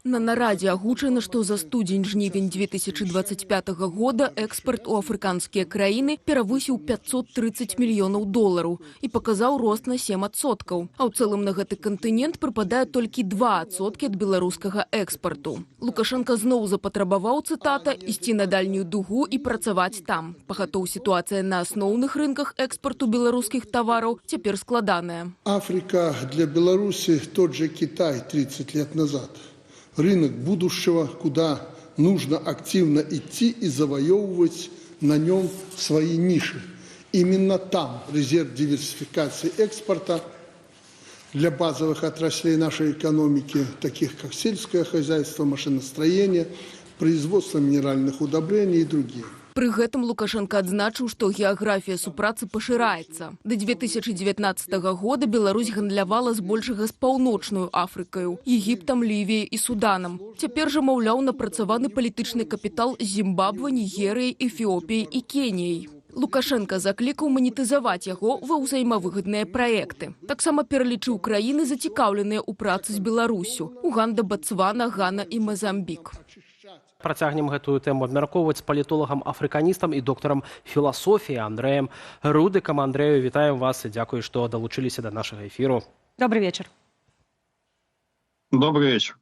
На нарадзе агучана, што за студзень-жнівень 2025 года экспарт у афрыканскія краіны перавысіў 530 мільёнаў долараў і паказаў рост на 7%. А ў цэлым на гэты кантынент прыпадае толькі 2% ад беларускага экспарту. Лукашенко зноў запатрабаваў, цытата, ісці на дальнюю дугу і працаваць там. Пагатоў, сітуацыя на асноўных рынках экспарту беларускіх тавараў цяпер складаная. Африка для Беларуси тот же Китай 30 лет назад. Рынок будущего, куда нужно активно идти и завоевывать на нем свои ниши. Именно там резерв диверсификации экспорта для базовых отраслей нашей экономики, таких как сельское хозяйство, машиностроение, производство минеральных удобрений и другие. Пры гэтым Лукашенко адзначыў, што геаграфія супрацы пашыраецца. Да 2019 года Беларусь гандлявала збольшага з паўночную Афрыкаю, Егіптам, Лівіяй і Суданам. Цяпер жа, маўляў, напрацаваны палітычны капітал з Зімбабве, Нігерыяй, Эфіопіяй і Кеніяй. Лукашенко заклікаў манетызаваць яго ва ўзаемавыгадныя праекты. Таксама пералічыў краіны, зацікаўленыя ў працы з Беларусю: Уганда, Ботсвана, Гана і Мазамбік. Працягнем гэтую тэму абмяркоўваць з палітолагам, афрыканістам і доктарам філасофіі Андрэем Рудыкам. Андрэю, вітаем вас і дзякую, што далучыліся да нашага эфіру. Добрый вечер. Добрый вечер.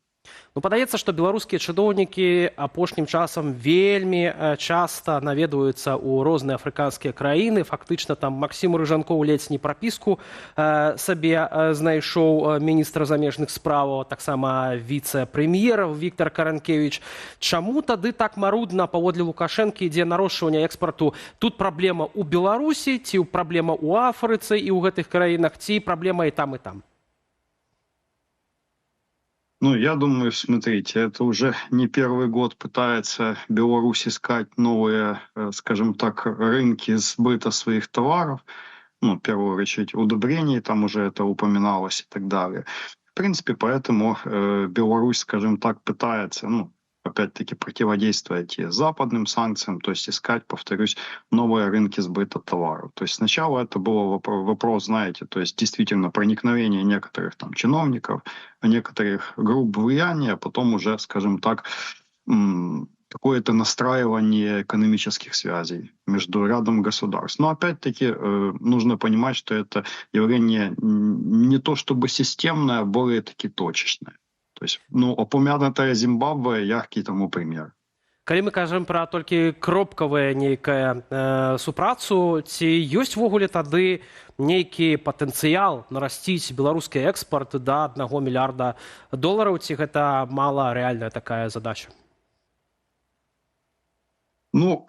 Ну, падаецца, што беларускія чыноўнікі апошнім часам вельмі часта наведваюцца ў розныя афрыканскія краіны. Фактычна там Максім Рыжанкоў ледзь не прапіску сабе знайшоў міністр замежных справаў, таксама віцэ-прэм'ер Віктор Каранкевіч. Чаму тады так марудна паводле Лукашэнкі ідзе нарошчванне экспарту? Тут праблема ў Беларусі, ці праблема ў Афрыцы і ў гэтых краінах, ці праблема і там, і там? Ну, я думаю, смотрите, это уже не первый год пытается Беларусь искать новые, скажем так, рынки сбыта своих товаров. Ну, в первую очередь, удобрений, там уже это упоминалось и так далее. В принципе, поэтому Беларусь, скажем так, пытается, ну, опять-таки, противодействовать и западным санкциям, то есть искать, повторюсь, новые рынки сбыта товаров. То есть сначала это был вопрос, знаете, то есть действительно проникновение некоторых там чиновников, некоторых групп влияния, а потом уже, скажем так, какое-то настраивание экономических связей между рядом государств. Но опять-таки нужно понимать, что это явление не то чтобы системное, а более-таки точечное. То есть, ну, упомянутая Зимбабве – яркий тому пример. Калі мы кажам пра толькі кропкавая нейкая супрацу, ці ёсць ввогуле тады нейкі патэнцыял нарасціць беларускі экспарт да 1 мільярда долараў, ці гэта мала рэальная такая задача? Ну,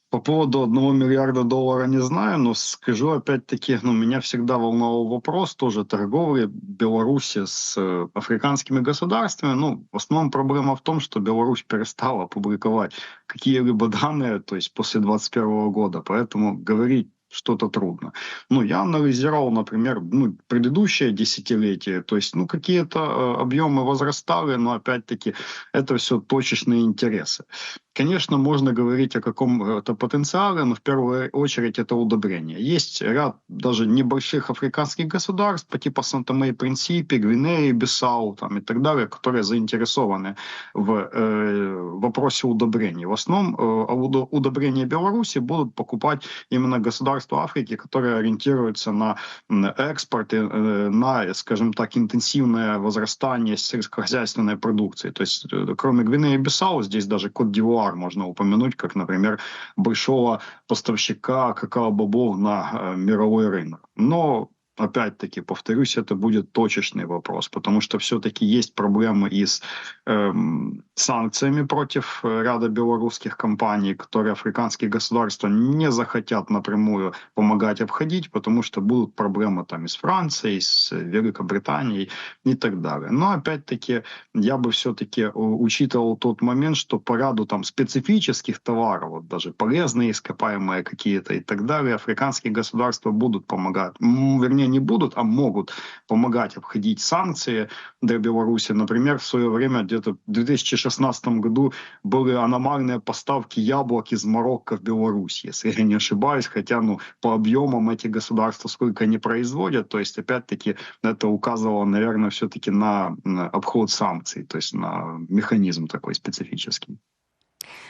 по поводу 1 миллиарда долларов не знаю, но скажу опять-таки, ну, меня всегда волновал вопрос тоже торговли Беларуси с африканскими государствами. Ну, в основном проблема в том, что Беларусь перестала публиковать какие-либо данные, то есть после 2021 года, поэтому говорить что-то трудно. Ну, я анализировал, например, ну, предыдущее десятилетие, то есть, ну, какие-то объемы возрастали, но, опять-таки, это все точечные интересы. Конечно, можно говорить о каком-то потенциале, но в первую очередь это удобрение. Есть ряд даже небольших африканских государств по типу Санта-Ме и Принсипи, Гвинеи, Бисау там, и так далее, которые заинтересованы в вопросе удобрений. В основном удобрения Беларуси будут покупать именно государства Африки, которые ориентируются на экспорт, на, скажем так, интенсивное возрастание сельскохозяйственной продукции. То есть, кроме Гвинеи и Бисау, здесь даже Кот-д'Ивуар можно упомянуть, как, например, большого поставщика какао-бобов на мировой рынок. Но, опять-таки, повторюсь, это будет точечный вопрос, потому что все-таки есть проблемы и с санкциями против ряда белорусских компаний, которые африканские государства не захотят напрямую помогать обходить, потому что будут проблемы там и с Францией, и с Великобританией и так далее. Но, опять-таки, я бы все-таки учитывал тот момент, что по ряду там специфических товаров, вот даже полезные ископаемые какие-то и так далее, африканские государства будут помогать, вернее, не будут, а могут помогать обходить санкции для Беларуси. Например, в свое время, где-то в 2016 2016 году были аномальные поставки яблок из Марокко в Беларусь, если я не ошибаюсь, хотя по объемам эти государства сколько не производят, то есть опять-таки это указывало, наверное, все-таки на обход санкций, то есть на механизм такой специфический.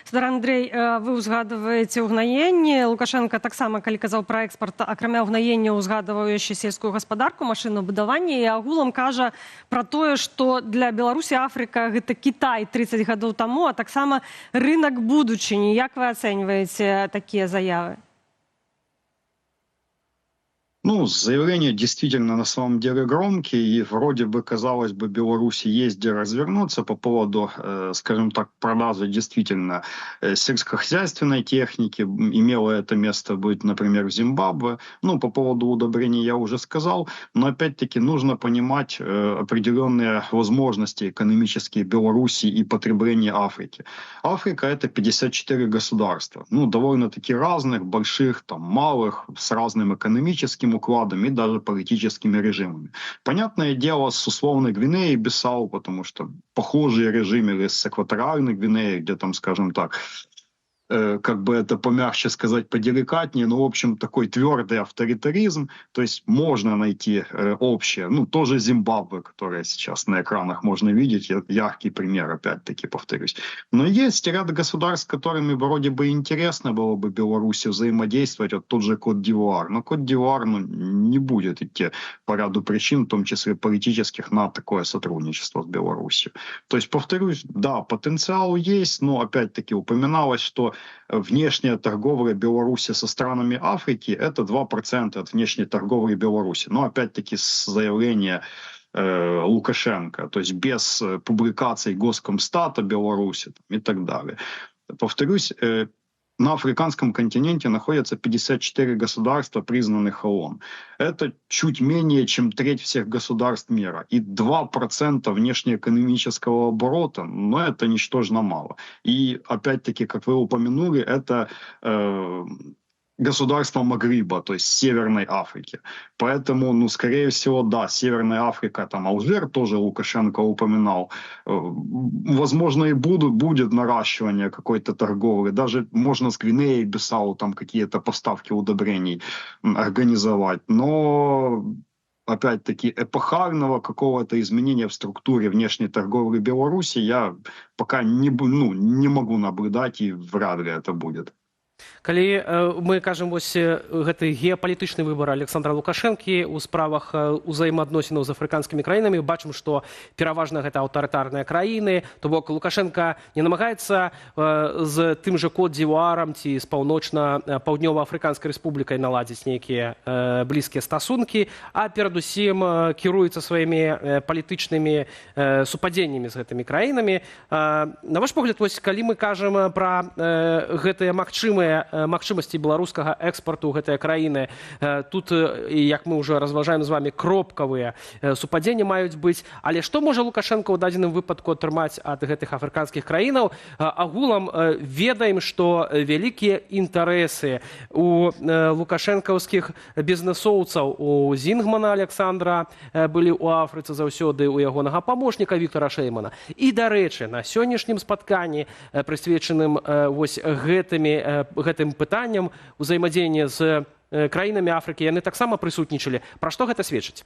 Спадар Андрей, вы узгадываеце ўгнаенне. Лукашенко таксама, калі казаў пра экспарт, акрамя ўгнаення узгадываў яшчэ сельскую гаспадарку, машынабудаванне і агулам кажа пра тое, што для Беларусі Афрыка гэта Кітай 30 гадоў таму, а таксама рынак будучыні. Як вы ацэньваеце такія заявы? Заявления действительно на самом деле громкие, и вроде бы, казалось бы, Беларуси есть где развернуться по поводу, скажем так, продажи действительно сельскохозяйственной техники. Имело это место быть, например, в Зимбабве. По поводу удобрений я уже сказал, но опять-таки нужно понимать определенные возможности экономические Беларуси и потребления Африки. Африка — это 54 государства, довольно-таки разных, больших, малых, с разным экономическим укладом и даже политическими режимами. Понятное дело, с условной Гвинеей Бисау, потому что похожие режимы, или с экваториальной Гвинеей, где там, скажем так, как бы это помягче сказать, поделикатнее, в общем, такой твердый авторитаризм, то есть можно найти общее, тоже Зимбабве, которое сейчас на экранах можно видеть, яркий пример, опять-таки, повторюсь. Но есть ряд государств, с которыми вроде бы интересно было бы Беларуси взаимодействовать, вот тот же Кот-д'Ивуар, но Кот-д'Ивуар не будет идти по ряду причин, в том числе политических, на такое сотрудничество с Беларусью. То есть, повторюсь, да, потенциал есть, но опять-таки упоминалось, что внешняя торговля Беларуси со странами Африки — это 2% от внешней торговли Беларуси. Но опять-таки с заявления Лукашенко, то есть без публикаций Госкомстата Беларуси и так далее. Повторюсь, на африканском континенте находятся 54 государства, признанных ООН. Это чуть менее, чем треть всех государств мира. И 2% внешнеэкономического оборота, это ничтожно мало. И опять-таки, как вы упомянули, это государства Магриба, то есть Северной Африки. Поэтому, скорее всего, да, Северная Африка, Алжир тоже Лукашенко упоминал. Возможно, и будет наращивание какой-то торговли. Даже можно с Гвинеей, Бисау какие-то поставки удобрений организовать. Но опять-таки, эпохального какого-то изменения в структуре внешней торговли Беларуси я пока не могу наблюдать, и вряд ли это будет. Калі мы кажам гэты геапалітычны выбар Александра Лукашэнкі ў справах узаемаадносінаў з афрыканскімі краінамі, бачым, што пераважна гэта аўтарытарныя краіны, то бок Лукашенко не намагаецца з тым жа Кот-д'Івуарам ці з паўднёва-афрыканскай рэспублікай наладзіць нейкія блізкія стасункі, а перадусім кіруецца сваімі палітычнымі супадзеннямі з гэтымі краінамі. На ваш погляд, калі мы кажам пра гэтыя магчымасці беларускага экспарту гэтыя краіны, тут, як мы ўжо разважаем з вами, кропкавыя супадзенні маюць быць, але што можа Лукашенко ў дадзеным выпадку атрымаць ад гэтых афрыканскіх краінаў? Агулам ведаем, што вялікія інтарэсы у лукашэнкаўскіх бізнесоўцаў, у Зінгмана Александра былі ў Афрыцы заўсёды, у ягонага памочніка Віктора Шэймана. І, дарэчы, на сённяшнім спатканні, прысвечаным гэтым пытанням узаемадзеяння з краінамі Афрыкі, яны таксама прысутнічалі. Пра што гэта сведчыць?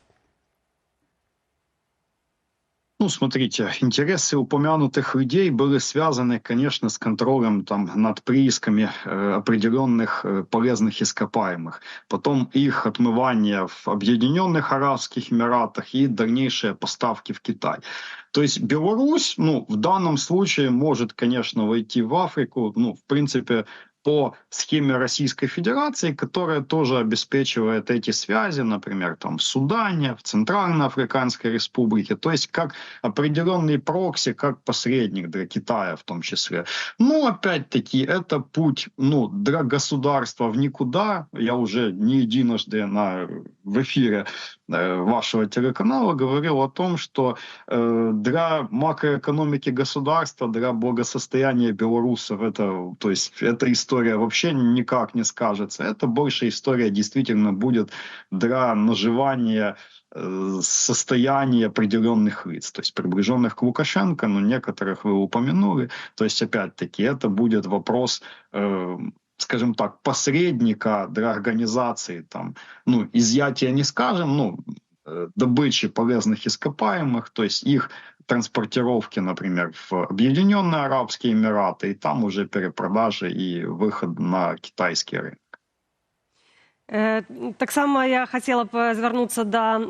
Смотрите, интересы упомянутых людей были связаны, конечно, с контролем над приисками определенных полезных ископаемых. Потом их отмывание в Объединенных Арабских Эмиратах и дальнейшие поставки в Китай. То есть Беларусь, в данном случае может, конечно, войти в Африку, в принципе, по схеме Российской Федерации, которая тоже обеспечивает эти связи, например, в Судане, в Центральноафриканской Республике, то есть как определенный прокси, как посредник для Китая в том числе. Но опять-таки это путь для государства в никуда. Я уже не единожды в эфире вашего телеканала говорил о том, что для макроэкономики государства, для благосостояния белорусов, эта история вообще никак не скажется. Это больше история действительно будет для наживания состоянии определенных лиц, то есть приближенных к Лукашенко, но некоторых вы упомянули. То есть, опять-таки, это будет вопрос, скажем так, посредника для организации, там, ну, изъятия не скажем, ну, добычи полезных ископаемых, то есть их транспортировки, например, в Объединенные Арабские Эмираты, и там уже перепродажи и выход на китайский рынок. Так само я хотела б звярнуцца да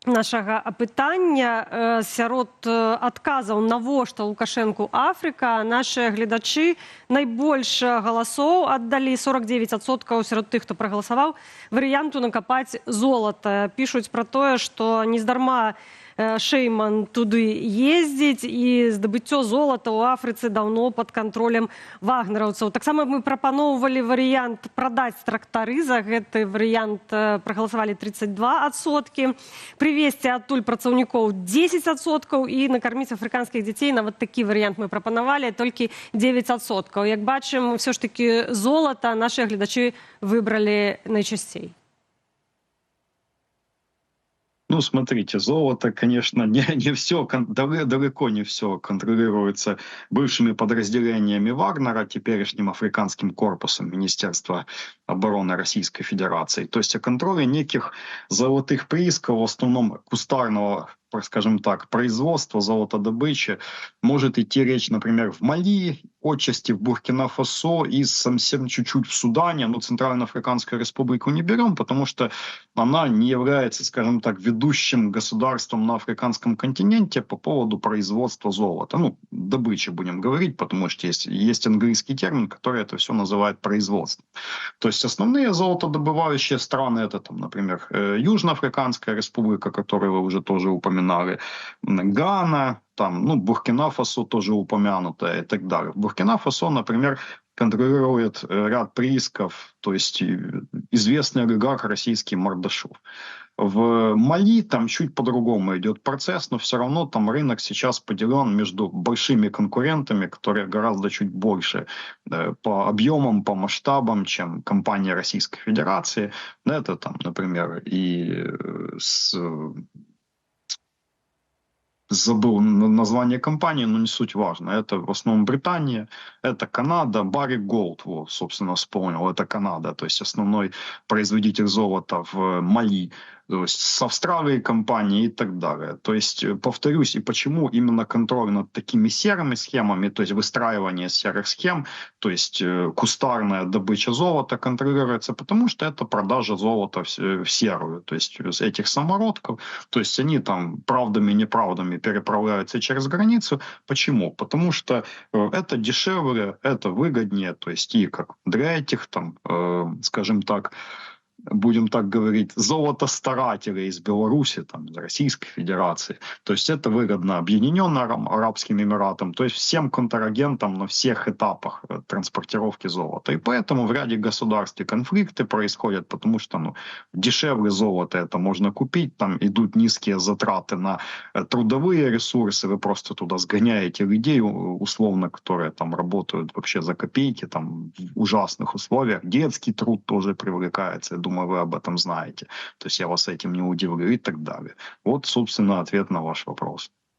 нашага апытання. Сярод адказаў, навошта Лукашэнку Афрыка, нашыя гледачы найбольш галасоў аддалі, 49% сярод тых, хто прагаласаваў, варыянту накапаць золата. Пішуць пра тое, што нездарма Шейман туды ездзіць, і здабыццё золата ў Афрыцы даўно пад кантролем вагнераўцаў. Таксама мы прапаноўвалі варыянт прадаць трактары. За гэты варыянт прагаласавалі 32%. Прывезці адтуль працаўнікоў 10% і накарміць афрыканскіх дзяцей. Нават такі варыянт мы прапанавалі, толькі 9%. Як бачым, ўсё ж такі золата нашыя гледачы выбралі найчасцей. Ну, смотрите, золото, конечно, не все, далеко не все контролируется бывшими подразделениями Вагнера, теперешним африканским корпусом Министерства обороны Российской Федерации. То есть о контроле неких золотых приисков, в основном кустарного, скажем так, производства, золотодобычи, может идти речь, например, в Мали, отчасти в Буркина-Фасо и совсем чуть-чуть в Судане, но Центральноафриканскую республику не берем, потому что она не является, скажем так, ведущим государством на африканском континенте по поводу производства золота. Ну, добычи будем говорить, потому что есть английский термин, который это все называет производством. То есть основные золотодобывающие страны, это, там, например, Южноафриканская республика, которую вы уже тоже упоминали, Гана, там, ну, Буркина-Фасо тоже упомянутое и так далее. Буркина-Фасо, например, контролирует ряд приисков, то есть известный олигарх российский Мордашов. В Мали там чуть по-другому идет процесс, но все равно там рынок сейчас поделен между большими конкурентами, которые гораздо чуть больше по объемам, по масштабам, чем компания Российской Федерации. Это там, например, и забыл название компании, но не суть важно. Это в основном Британия, это Канада, Баррик Голд, вот, собственно, вспомнил, это Канада, то есть основной производитель золота в Мали, то есть с Австралией компании и так далее. То есть, повторюсь, и почему именно контроль над такими серыми схемами, то есть выстраивание серых схем, то есть кустарная добыча золота контролируется, потому что это продажа золота в серую, то есть этих самородков, то есть они там правдами-неправдами переправляются через границу. Почему? Потому что это дешевле, это выгоднее, то есть и как для этих там, скажем так, будем так говорить, золотостарателей из Беларуси, там, из Российской Федерации. То есть это выгодно Объединенным Арабским Эмиратам, то есть всем контрагентам на всех этапах транспортировки золота. И поэтому в ряде государств и конфликты происходят, потому что дешевле золото это можно купить, там идут низкие затраты на трудовые ресурсы, вы просто туда сгоняете людей, условно, которые там работают вообще за копейки, там в ужасных условиях. Детский труд тоже привлекается, я думаю, вы об этом знаете. То есть я вас этим не удивлю и так далее. Вот, собственно, ответ на ваш вопрос.